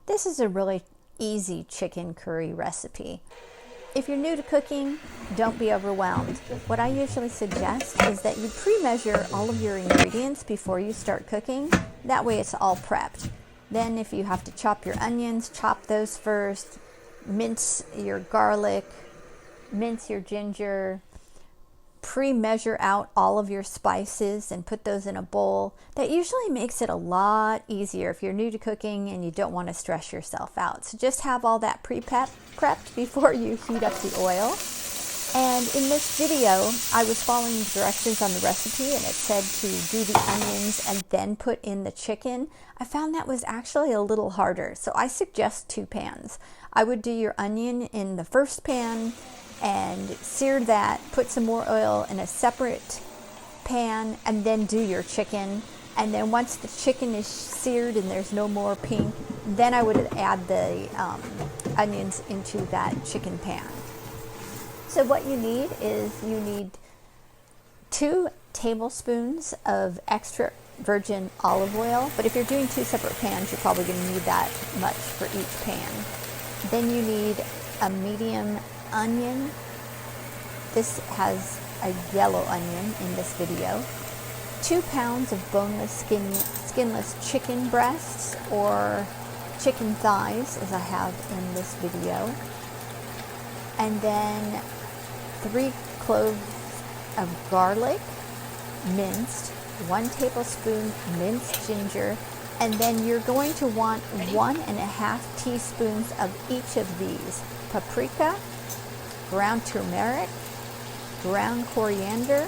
This is a really easy chicken curry recipe. If you're new to cooking, don't be overwhelmed. What I usually suggest is that you pre-measure all of your ingredients before you start cooking. That way it's all prepped. Then if you have to chop your onions, chop those first. Mince your garlic, mince your ginger. Pre-measure out all of your spices and put those in a bowl. That usually makes it a lot easier if you're new to cooking and you don't want to stress yourself out. So just have all that prepped before you heat up the oil. And in this video, I was following the directions on the recipe and it said to do the onions and then put in the chicken. I found that was actually a little harder. So I suggest 2 pans. I would do your onion in the first pan and sear that, put some more oil in a separate pan, and then do your chicken. And then once the chicken is seared and there's no more pink, then I would add the onions into that chicken pan. So what you need is 2 tablespoons of extra virgin olive oil, but if you're doing 2 separate pans, you're probably going to need that much for each pan. Then you need a medium onion. This has a yellow onion in this video. 2 pounds of boneless, skinless chicken breasts or chicken thighs, as I have in this video. And then 3 cloves of garlic, minced, 1 tablespoon minced ginger, and then you're going to want 1.5 teaspoons of each of these: paprika, ground turmeric, ground coriander,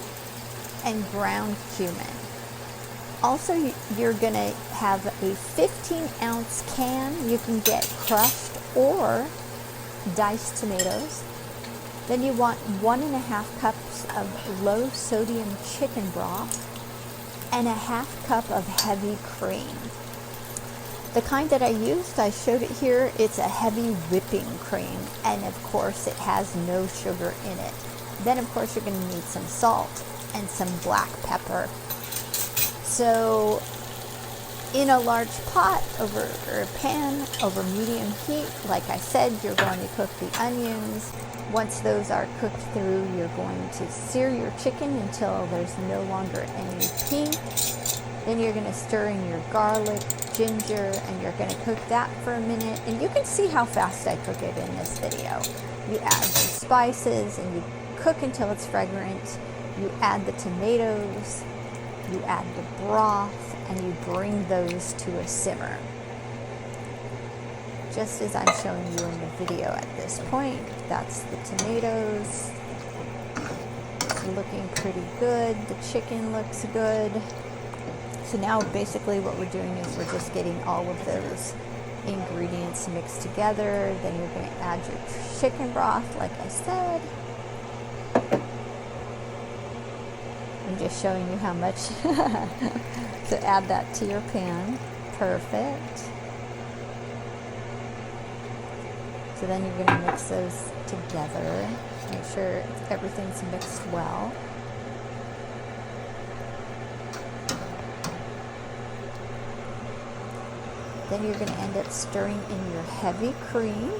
and ground cumin. Also, you're going to have a 15-ounce can. You can get crushed or diced tomatoes. Then you want 1.5 cups of low sodium chicken broth and 1/2 cup of heavy cream. The kind that I used, I showed it here, it's a heavy whipping cream, and of course it has no sugar in it. Then of course you're going to need some salt and some black pepper. So in a large pot or a pan over medium heat, like I said, you're going to cook the onions. Once those are cooked through, you're going to sear your chicken until there's no longer any pink. Then you're going to stir in your garlic, ginger, and you're going to cook that for a minute. And you can see how fast I cook it in this video. You add the spices and you cook until it's fragrant. You add the tomatoes, you add the broth, and you bring those to a simmer. Just as I'm showing you in the video at this point. That's the tomatoes. It's looking pretty good. The chicken looks good. So now basically what we're doing is we're just getting all of those ingredients mixed together. Then you're going to add your chicken broth, like I said. I'm just showing you how much to add that to your pan. Perfect. So then you're going to mix those together. Make sure everything's mixed well. Then you're going to end up stirring in your heavy cream.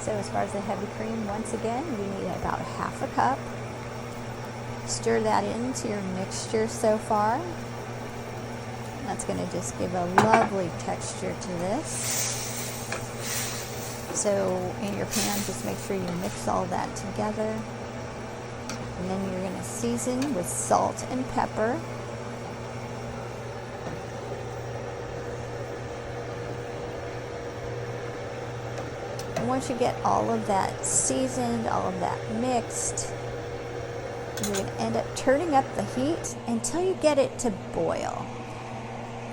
So as far as the heavy cream, once again, you need about 1/2 cup. Stir that into your mixture so far. That's going to just give a lovely texture to this. So in your pan, just make sure you mix all that together. And then you're going to season with salt and pepper. And once you get all of that seasoned, all of that mixed, you're going to end up turning up the heat until you get it to boil.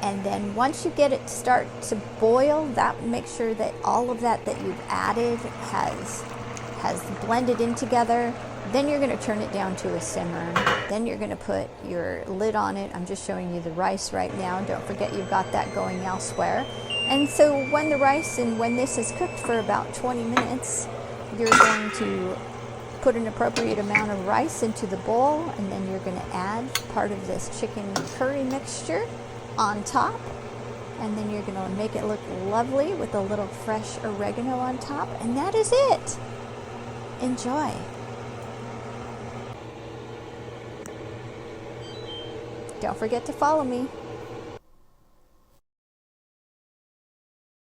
And then once you get it start to boil, that make sure that all of that you've added has blended in together. Then you're going to turn it down to a simmer. Then you're going to put your lid on it. I'm just showing you the rice right now. Don't forget you've got that going elsewhere. And so when this is cooked for about 20 minutes, you're going to Put an appropriate amount of rice into the bowl, and then you're going to add part of this chicken curry mixture on top. And then you're going to make it look lovely with a little fresh oregano on top. And that is it. Enjoy. Don't forget to follow me.